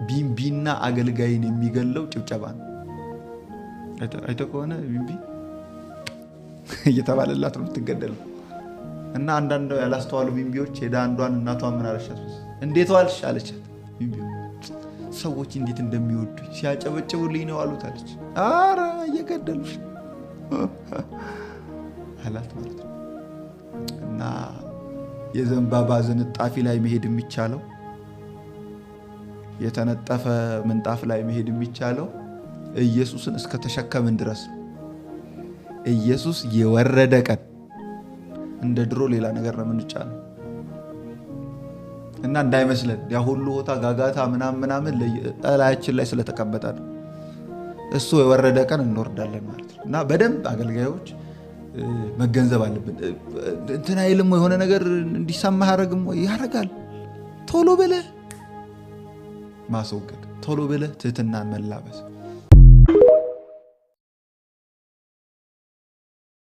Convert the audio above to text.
ቢምቢና አገልጋይን የሚገለው ጭብጨባ ነው። አይተህ ከሆነ ቢምቢ እየተባለላት ነው የምትገደለው። እና አንዳንድ ያላስተዋሉ ቢምቢዎች ሄዳ አንዷን እናቷን ምን አለቻት? እንዴት ዋልሽ አለቻት። ቢምቢው ሰዎች እንዴት እንደሚወዱኝ ሲያጨበጭቡልኝ ነው አሉት አለች። ኧረ እየገደሉሽ አላት ማለት ነው። እና የዘንባባ ዝንጣፊ ላይ መሄድ የሚቻለው የተነጠፈ ምንጣፍ ላይ መሄድ የሚቻለው ኢየሱስን እስከተሸከምን ድረስ ነው። ኢየሱስ የወረደ ቀን እንደ ድሮ ሌላ ነገር ነው የምንጫነው። እና እንዳይመስለን ያ ሁሉ ቦታ ጋጋታ ምናምን ላያችን ላይ ስለተቀመጠ ነው። እሱ የወረደ ቀን እንወርዳለን ማለት ነው። እና በደንብ አገልጋዮች መገንዘብ አለብን። እንትን አይልም የሆነ ነገር እንዲሰማ ያደርግም ወይ ያደርጋል። ቶሎ ብለህ ማስወገድ፣ ቶሎ ብለህ ትህትናን መላበስ